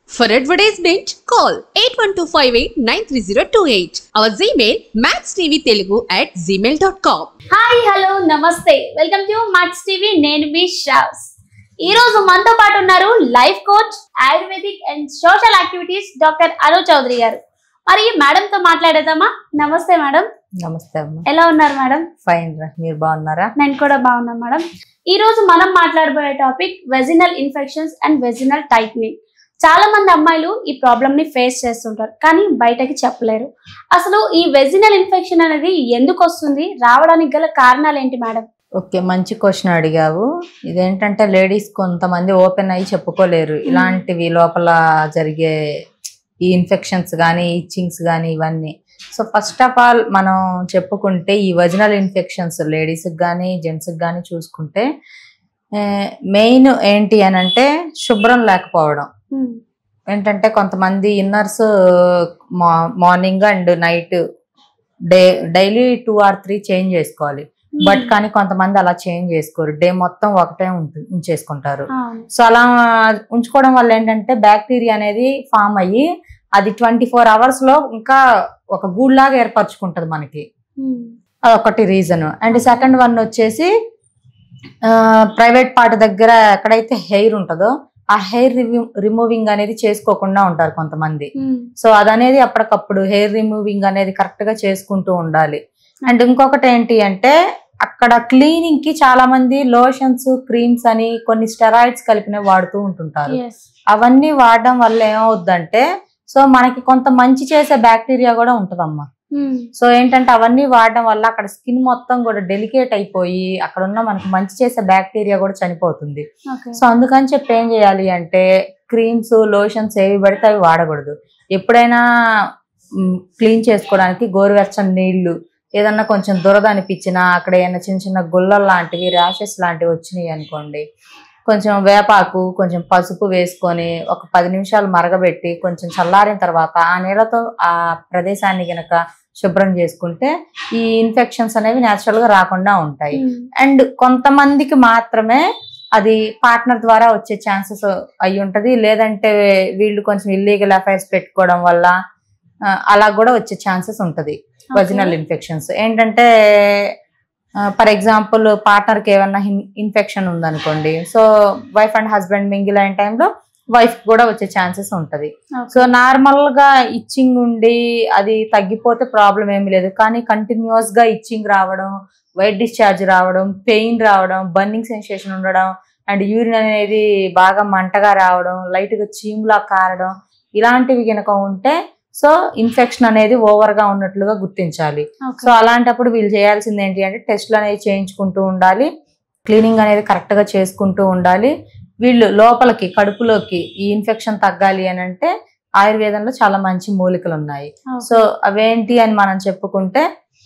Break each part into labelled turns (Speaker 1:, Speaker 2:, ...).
Speaker 1: For advertisement, call 8125893028. Our Gmail maxtvtelugu@gmail.com.
Speaker 2: Hi hello నమస్తే welcome to Max TV. నేను మీ శ్రావ్స్. ఈ రోజు మనతో పాటు ఉన్నారు life coach, Ayurvedic and social activities doctor Anu Chowdary గారు. మరి మేడం తో మాట్లాడేద్దామా? నమస్తే మేడం.
Speaker 3: నమస్తే అమ్మా.
Speaker 2: ఎలా ఉన్నారు మేడం?
Speaker 3: ఫైన్ రా, మీరు బాగున్నారా?
Speaker 2: నేను కూడా బాగున్నాను మేడం. ఈ రోజు మనం మాట్లాడబోయే topic vaginal infections and vaginal tightening. చాలా మంది అమ్మాయిలు ఈ ప్రాబ్లమ్ ని ఫేస్ చేస్తుంటారు, కానీ బయటకి చెప్పలేరు. అసలు ఈ వెజినల్ ఇన్ఫెక్షన్ అనేది ఎందుకు వస్తుంది, రావడానికి గల కారణాలు ఏంటి మేడం?
Speaker 3: ఓకే, మంచి క్వశ్చన్ అడిగావు. ఇదేంటంటే లేడీస్ కొంతమంది ఓపెన్ అయ్యి చెప్పుకోలేరు ఇలాంటివి లోపల జరిగే ఈ ఇన్ఫెక్షన్స్ కానీ ఇచ్చింగ్స్ కానీ ఇవన్నీ. సో ఫస్ట్ ఆఫ్ ఆల్ మనం చెప్పుకుంటే ఈ వెజినల్ ఇన్ఫెక్షన్స్ లేడీస్కి కానీ జెంట్స్కి కానీ చూసుకుంటే మెయిన్ ఏంటి అని అంటే శుభ్రం లేకపోవడం. ఏంటంటే కొంతమంది inners morning and night daily 2 or 3 change చేసుకోవాలి, బట్ కానీ కొంతమంది అలా చేంజ్ చేసుకోరు, డే మొత్తం ఒకటే ఉంచేసుకుంటారు. సో అలా ఉంచుకోవడం వల్ల ఏంటంటే బ్యాక్టీరియా అనేది ఫామ్ అయ్యి అది 24 hours లో ఇంకా ఒక గూడ్లాగా ఏర్పరచుకుంటది మనకి. అదొకటి రీజన్. అండ్ సెకండ్ వన్ వచ్చేసి ప్రైవేట్ పార్ట్ దగ్గర ఎక్కడైతే హెయిర్ ఉంటుందో ఆ హెయిర్ రిమూవింగ్ అనేది చేసుకోకుండా ఉంటారు కొంతమంది. సో అదనేది అప్పటికప్పుడు హెయిర్ రిమూవింగ్ అనేది కరెక్ట్ గా చేసుకుంటూ ఉండాలి. అండ్ ఇంకొకటి ఏంటి అంటే అక్కడ క్లీనింగ్ కి చాలా మంది లోషన్స్, క్రీమ్స్ అని కొన్ని స్టెరాయిడ్స్ కలిపినవి వాడుతూ ఉంటుంటారు. అవన్నీ వాడడం వల్ల ఏమవుద్దంటే సో మనకి కొంత మంచి చేసే బ్యాక్టీరియా కూడా ఉంటదమ్మా. సో ఏంటంటే అవన్నీ వాడడం వల్ల అక్కడ స్కిన్ మొత్తం కూడా డెలికేట్ అయిపోయి అక్కడ ఉన్న మనకి మంచి చేసే బ్యాక్టీరియా కూడా చనిపోతుంది. సో అందుకని చెప్పి ఏం చేయాలి అంటే క్రీమ్స్, లోషన్స్ ఏవి పడితే అవి వాడకూడదు. ఎప్పుడైనా క్లీన్ చేసుకోవడానికి గోరువెచ్చని నీళ్లు, ఏదన్నా కొంచెం దురద అనిపించినా అక్కడ ఏమైనా చిన్న చిన్న గుల్లలు లాంటివి, ర్యాషెస్ లాంటివి వచ్చినాయి అనుకోండి, కొంచెం వేపాకు, కొంచెం పసుపు వేసుకొని ఒక 10 నిమిషాలు మరగబెట్టి కొంచెం చల్లారిన తర్వాత ఆ నీళ్ళతో ఆ ప్రదేశాన్ని గనక శుభ్రం చేసుకుంటే ఈ ఇన్ఫెక్షన్స్ అనేవి న్యాచురల్ గా రాకుండా ఉంటాయి. అండ్ కొంతమందికి మాత్రమే అది పార్ట్నర్ ద్వారా వచ్చే ఛాన్సెస్ అయి ఉంటది, లేదంటే వీళ్ళు కొంచెం ఇల్లీగల్ అఫైర్స్ పెట్టుకోవడం వల్ల అలా కూడా వచ్చే ఛాన్సెస్ ఉంటది. వెజినల్ ఇన్ఫెక్షన్స్ ఏంటంటే ఫర్ ఎగ్జాంపుల్ పార్ట్నర్ కి ఏమన్నా ఇన్ఫెక్షన్ ఉందనుకోండి, so wife and husband mingle అయిన టైంలో వైఫ్ కూడా వచ్చే ఛాన్సెస్ ఉంటది. సో నార్మల్ గా ఇచ్చింగ్ ఉండి అది తగ్గిపోతే ప్రాబ్లం ఏమి లేదు, కానీ కంటిన్యూస్ గా ఇచ్చింగ్ రావడం, వైట్ డిశ్చార్జ్ రావడం, పెయిన్ రావడం, బర్నింగ్ సెన్సేషన్ ఉండడం, అండ్ యూరిన్ అనేది బాగా మంటగా రావడం, లైట్ గా చీములా కారడం, ఇలాంటివి కనుక ఉంటే సో ఇన్ఫెక్షన్ అనేది ఓవర్ గా ఉన్నట్లుగా గుర్తించాలి. సో అలాంటప్పుడు వీళ్ళు చేయాల్సింది ఏంటి అంటే టెస్ట్లు అనేది చేయించుకుంటూ ఉండాలి, క్లీనింగ్ అనేది కరెక్ట్ గా చేసుకుంటూ ఉండాలి. వీళ్ళు లోపలికి కడుపులోకి ఈ ఇన్ఫెక్షన్ తగ్గాలి అని అంటే ఆయుర్వేదంలో చాలా మంచి మూలికలు ఉన్నాయి. సో అవేంటి అని మనం చెప్పుకుంటే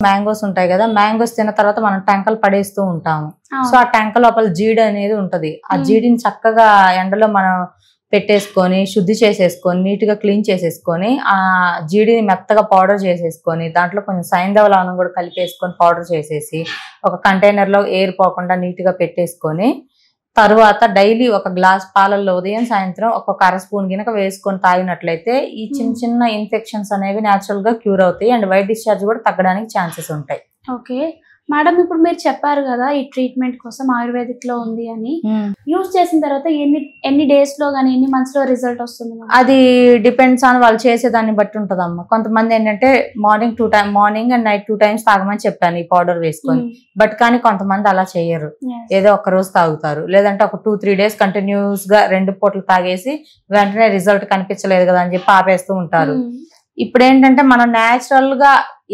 Speaker 3: మ్యాంగోస్ ఉంటాయి కదా, మ్యాంగోస్ తిన్న తర్వాత మనం టెంకలు పడేస్తూ ఉంటాము. సో ఆ టెంక లోపల జీడి అనేది ఉంటది, ఆ జీడిని చక్కగా ఎండలో మనం పెట్టేసుకొని శుద్ధి చేసేసుకొని నీట్ గా క్లీన్ చేసేసుకొని ఆ జీడిని మెత్తగా పౌడర్ చేసేసుకొని దాంట్లో కొంచెం సైంధవ లవణం కూడా కలిపేసుకొని పౌడర్ చేసేసి ఒక కంటైనర్ లో ఎయిర్ పోకుండా నీట్ గా పెట్టేసుకొని తరువాత డైలీ ఒక గ్లాస్ పాలల్లో ఉదయం సాయంత్రం ఒక్కొక్క 1/2 స్పూన్ గినక వేసుకొని తాగినట్లయితే ఈ చిన్న చిన్న ఇన్ఫెక్షన్స్ అనేవి న్యాచురల్ గా క్యూర్ అవుతాయి అండ్ వైట్ డిశ్చార్జ్ కూడా తగ్గడానికి ఛాన్సెస్ ఉంటాయి.
Speaker 2: ఓకే మేడం, ఇప్పుడు మీరు చెప్పారు కదా ఈ ట్రీట్మెంట్ కోసం ఆయుర్వేదిక్ లో ఉంది అని, యూజ్ చేసిన తర్వాత ఎన్ని డేస్ లో గానీ ఎన్ని మంత్స్ లో రిజల్ట్ వస్తుంది?
Speaker 3: అది డిపెండ్స్ ఆన్ వాళ్ళు చేసేదాన్ని బట్టి ఉంటదమ్మా. కొంతమంది ఏంటంటే మార్నింగ్ అండ్ నైట్ 2 times తాగమని చెప్పాను ఈ పౌడర్ వేసుకొని, బట్ కానీ కొంతమంది అలా చేయరు, ఏదో ఒక రోజు తాగుతారు, లేదంటే ఒక 2-3 days కంటిన్యూస్ గా 2 పూటలు తాగేసి వెంటనే రిజల్ట్ కనిపించలేదు కదా అని చెప్పి ఆపేస్తూ ఉంటారు. ఇప్పుడు ఏంటంటే మనం న్యాచురల్ గా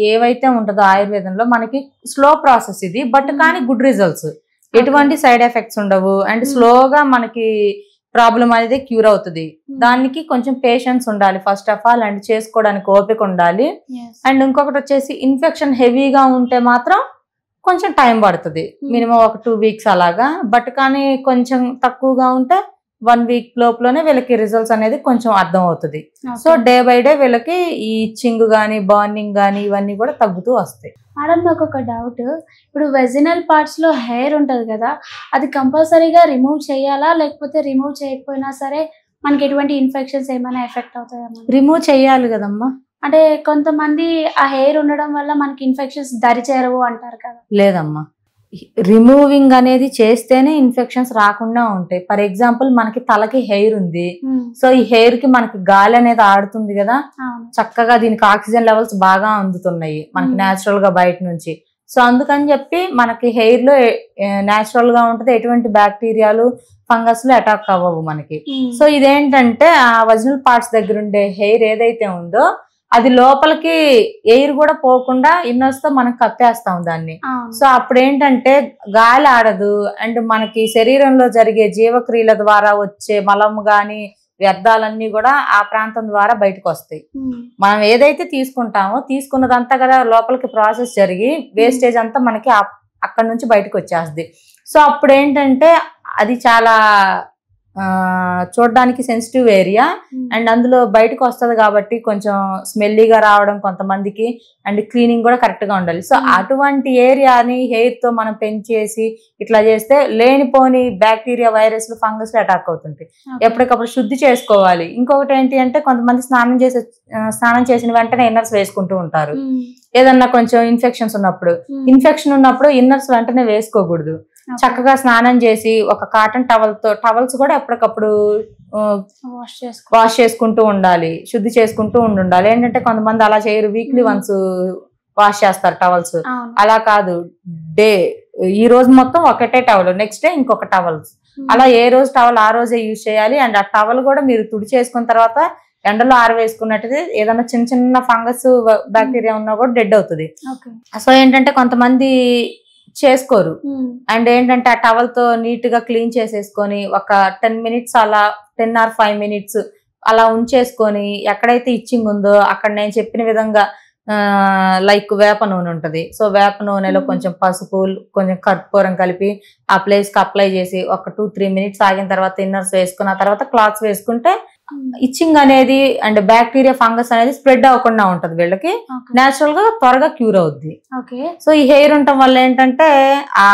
Speaker 3: ఏవైతే ఉంటుందో ఆయుర్వేదంలో మనకి స్లో ప్రాసెస్ ఇది, బట్ కానీ గుడ్ రిజల్ట్స్, ఎటువంటి సైడ్ ఎఫెక్ట్స్ ఉండవు అండ్ స్లోగా మనకి ప్రాబ్లం అనేది క్యూర్ అవుతుంది. దానికి కొంచెం పేషెన్స్ ఉండాలి ఫస్ట్ ఆఫ్ ఆల్, అండ్ చేసుకోవడానికి ఓపిక ఉండాలి. అండ్ ఇంకొకటి వచ్చేసి ఇన్ఫెక్షన్ హెవీగా ఉంటే మాత్రం కొంచెం టైం పడుతుంది, మినిమం ఒక 2 weeks అలాగా, బట్ కానీ కొంచెం తక్కువగా ఉంటే 1 week లోపలనే వీళ్ళకి రిజల్ట్స్ అనేది కొంచెం అర్థం అవుతుంది. సో డే బై డే వీళ్ళకి ఈ ఇచ్చింగ్ గానీ బర్నింగ్ గానీ ఇవన్నీ కూడా తగ్గుతూ వస్తాయి.
Speaker 2: మేడం నాకు ఒక డౌట్, ఇప్పుడు వెజినల్ పార్ట్స్ లో హెయిర్ ఉంటది కదా, అది కంపల్సరీగా రిమూవ్ చేయాలా లేకపోతే రిమూవ్ చేయకపోయినా సరే మనకి ఎటువంటి ఇన్ఫెక్షన్స్ ఏమైనా ఎఫెక్ట్ అవుతాయా మేడం?
Speaker 3: రిమూవ్ చేయాలి కదమ్మా.
Speaker 2: అంటే కొంతమంది ఆ హెయిర్ ఉండడం వల్ల మనకి ఇన్ఫెక్షన్స్ దరి చేరవు అంటారు కదా.
Speaker 3: లేదమ్మా, రిమూవింగ్ అనేది చేస్తేనే ఇన్ఫెక్షన్స్ రాకుండా ఉంటాయి. ఫర్ ఎగ్జాంపుల్ మనకి తలకి హెయిర్ ఉంది, సో ఈ హెయిర్ కి మనకి గాలి అనేది ఆడుతుంది కదా, చక్కగా దీనికి ఆక్సిజన్ లెవెల్స్ బాగా అందుతున్నాయి మనకి న్యాచురల్ గా బయట నుంచి. సో అందుకని చెప్పి మనకి హెయిర్ లో న్యాచురల్ గా ఉంటది, ఎటువంటి బ్యాక్టీరియాలు ఫంగస్లు అటాక్ అవ్వవు మనకి. సో ఇదేంటంటే ఆ ఒరిజినల్ పార్ట్స్ దగ్గర ఉండే హెయిర్ ఏదైతే ఉందో అది లోపలికి ఎయిర్ కూడా పోకుండా ఇన్నర్స్ తో మనం కప్పేస్తాం దాన్ని. సో అప్పుడు ఏంటంటే గాలి ఆడదు, అండ్ మనకి శరీరంలో జరిగే జీవక్రియల ద్వారా వచ్చే మలం గాని వ్యర్థాలన్నీ కూడా ఆ ప్రాంతం ద్వారా బయటకు వస్తాయి. మనం ఏదైతే తీసుకున్నదంతా కదా లోపలికి ప్రాసెస్ జరిగి వేస్టేజ్ అంతా మనకి అక్కడ నుంచి బయటకు వచ్చేస్తుంది. సో అప్పుడు ఏంటంటే అది చాలా చూడడానికి సెన్సిటివ్ ఏరియా, అండ్ అందులో బయటకు వస్తుంది కాబట్టి కొంచెం స్మెల్లీగా రావడం కొంతమందికి, అండ్ క్లీనింగ్ కూడా కరెక్ట్ గా ఉండాలి. సో అటువంటి ఏరియాని హెయిర్ తో మనం పెంచేసి ఇట్లా చేస్తే లేనిపోని బ్యాక్టీరియా వైరస్లు ఫంగస్లు అటాక్ అవుతుంటాయి. ఎప్పటికప్పుడు శుద్ధి చేసుకోవాలి. ఇంకొకటి ఏంటి అంటే కొంతమంది స్నానం చేసిన వెంటనే ఇన్నర్స్ వేసుకుంటూ ఉంటారు. ఏదన్నా కొంచెం ఇన్ఫెక్షన్ ఉన్నప్పుడు ఇన్నర్స్ వెంటనే వేసుకోకూడదు. చక్కగా స్నానం చేసి ఒక కాటన్ టవల్స్ కూడా ఎప్పటికప్పుడు వాష్ చేసుకుంటూ ఉండాలి, శుద్ధి చేసుకుంటూ ఉండాలి. ఏంటంటే కొంతమంది అలా చేయరు, వీక్లీ వన్స్ వాష్ చేస్తారు టవల్స్. అలా కాదు, ఈ రోజు మొత్తం ఒకటే టవల్, నెక్స్ట్ డే ఇంకొక టవల్స్, అలా ఏ రోజు టవల్ ఆ రోజే యూజ్ చేయాలి. అండ్ ఆ టవల్ కూడా మీరు తుడి చేసుకున్న తర్వాత ఎండలో ఆరవేసుకున్నట్టు ఏదైనా చిన్న చిన్న ఫంగస్ బ్యాక్టీరియా ఉన్నా కూడా డెడ్ అవుతుంది. సో ఏంటంటే కొంతమంది చేసుకోరు, అండ్ ఏంటంటే ఆ టవల్ తో నీట్ గా క్లీన్ చేసేసుకొని ఒక 10 minutes అలా 10 or 5 minutes అలా ఉంచేసుకొని ఎక్కడైతే ఇచ్చింగ్ ఉందో అక్కడ నేను చెప్పిన విధంగా లైక్ వేప నూనె ఉంటది, సో వేప నూనెలో కొంచెం పసుపు కొంచెం కర్పూరం కలిపి ఆ ప్లేస్ కి అప్లై చేసి ఒక 2-3 minutes ఆగిన తర్వాత ఇన్నర్స్ వేసుకున్న తర్వాత క్లాత్స్ వేసుకుంటే ఇచ్చింగ్ అనేది అండ్ బ్యాక్టీరియా ఫంగస్ అనేది స్ప్రెడ్ అవ్వకుండా ఉంటది, వీళ్ళకి నేచురల్ గా త్వరగా క్యూర్ అవుద్ది. సో ఈ హెయిర్ ఉండటం వల్ల ఏంటంటే ఆ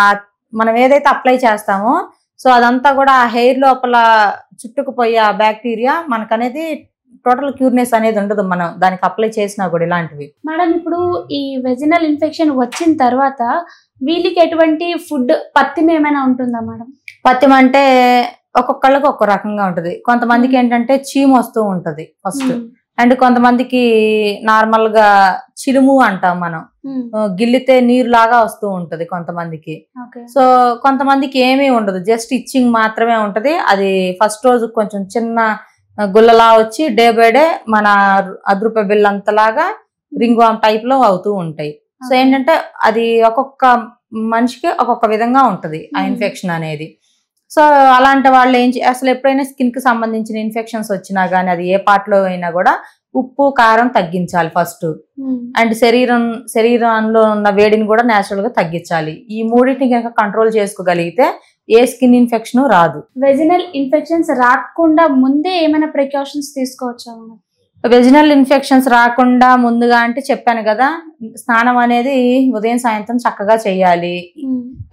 Speaker 3: మనం ఏదైతే అప్లై చేస్తామో సో అదంతా కూడా ఆ హెయిర్ లోపల చుట్టుకుపోయే ఆ బ్యాక్టీరియా మనకనేది టోటల్ క్యూర్నెస్ అనేది ఉండదు మనం దానికి అప్లై చేసినా కూడా. ఇలాంటివి
Speaker 2: మేడం ఇప్పుడు ఈ వెజినల్ ఇన్ఫెక్షన్ వచ్చిన తర్వాత వీళ్ళకి ఎటువంటి ఫుడ్ పథ్యం ఏమైనా ఉంటుందా మేడం?
Speaker 3: పథ్యం అంటే ఒక్కొక్కళ్ళకి ఒక్క రకంగా ఉంటది. కొంతమందికి ఏంటంటే చీము వస్తూ ఉంటది ఫస్ట్, అండ్ కొంతమందికి నార్మల్ గా చిలుము అంటాం మనం, గిల్లితే నీరు లాగా వస్తూ ఉంటది కొంతమందికి. సో కొంతమందికి ఏమీ ఉండదు, జస్ట్ ఇచ్చింగ్ మాత్రమే ఉంటది. అది ఫస్ట్ రోజు కొంచెం చిన్న గుల్లలా వచ్చి డే బై డే మన ₹1 బిల్ అంతలాగా రింగ్ వామ్ టైప్ లో అవుతూ ఉంటాయి. సో ఏంటంటే అది ఒక్కొక్క మనిషికి ఒక్కొక్క విధంగా ఉంటది ఆ ఇన్ఫెక్షన్ అనేది. సో అలాంటి వాళ్ళు అసలు ఎప్పుడైనా స్కిన్ కి సంబంధించిన ఇన్ఫెక్షన్స్ వచ్చినా గానీ అది ఏ పార్ట్ లో అయినా కూడా ఉప్పు కారం తగ్గించాలి ఫస్ట్, అండ్ శరీరంలో ఉన్న వేడిని కూడా నేచురల్ గా తగ్గించాలి. ఈ మూడింటిని కనుక కంట్రోల్ చేసుకోగలిగితే ఏ స్కిన్ ఇన్ఫెక్షన్ రాదు.
Speaker 2: వెజినల్ ఇన్ఫెక్షన్స్ రాకుండా ముందే ఏమైనా ప్రికాషన్స్ తీసుకోవచ్చా?
Speaker 3: వెజినల్ ఇన్ఫెక్షన్స్ రాకుండా ముందుగా అంటే చెప్పాను కదా, స్నానం అనేది ఉదయం సాయంత్రం చక్కగా చేయాలి.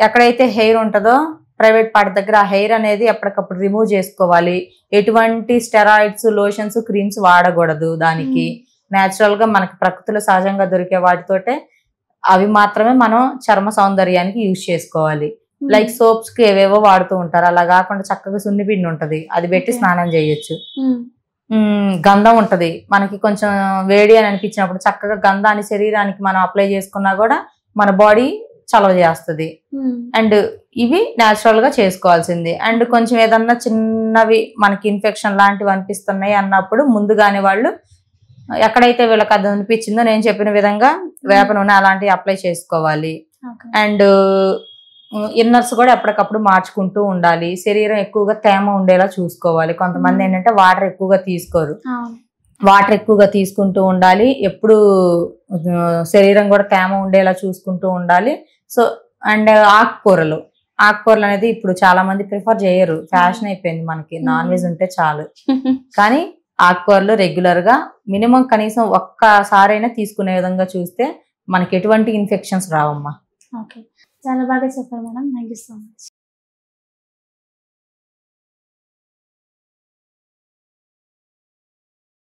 Speaker 3: ఎక్కడైతే హెయిర్ ఉంటుందో ప్రైవేట్ పార్ట్ దగ్గర ఆ హెయిర్ అనేది ఎప్పటికప్పుడు రిమూవ్ చేసుకోవాలి. ఎటువంటి స్టెరాయిడ్స్, లోషన్స్, క్రీమ్స్ వాడకూడదు. దానికి నేచురల్ గా మనకి ప్రకృతిలో సహజంగా దొరికే వాటితోటే అవి మాత్రమే మనం చర్మ సౌందర్యానికి యూజ్ చేసుకోవాలి. లైక్ సోప్స్ కి ఏవేవో వాడుతూ ఉంటారు, అలా కాకుండా చక్కగా సున్నిపిండి ఉంటది, అది పెట్టి స్నానం చేయొచ్చు. గంధం ఉంటది, మనకి కొంచెం వేడి అని అనిపించినప్పుడు చక్కగా గంధాన్ని శరీరానికి మనం అప్లై చేసుకున్నా కూడా మన బాడీ చలవ చేస్తుంది. అండ్ ఇవి నేచురల్ గా చేసుకోవాల్సింది. అండ్ కొంచెం ఏదన్నా చిన్నవి మనకి ఇన్ఫెక్షన్ లాంటివి అనిపిస్తున్నాయి అన్నప్పుడు ముందుగానే వాళ్ళు ఎక్కడైతే వీళ్ళకి అది అనిపించిందో నేను చెప్పిన విధంగా వేప నూనె అలాంటివి అప్లై చేసుకోవాలి. అండ్ ఇన్నర్స్ కూడా ఎప్పటికప్పుడు మార్చుకుంటూ ఉండాలి. శరీరం ఎక్కువగా తేమ ఉండేలా చూసుకోవాలి. కొంతమంది ఏంటంటే వాటర్ ఎక్కువగా తీసుకోరు, వాటర్ ఎక్కువగా తీసుకుంటూ ఉండాలి. ఎప్పుడు శరీరం కూడా తేమ ఉండేలా చూసుకుంటూ ఉండాలి. సో అండ్ ఆకుకూరలు అనేది ఇప్పుడు చాలా మంది ప్రిఫర్ చేయరు, ఫ్యాషన్ అయిపోయింది మనకి, నాన్ వెజ్ ఉంటే చాలు. కానీ ఆకుకూరలు రెగ్యులర్ గా మినిమం కనీసం ఒక్కసారైనా తీసుకునే విధంగా చూస్తే మనకి ఎటువంటి ఇన్ఫెక్షన్స్ రావమ్మా.
Speaker 2: చాలా బాగా చెప్పారు madam, thank you so much.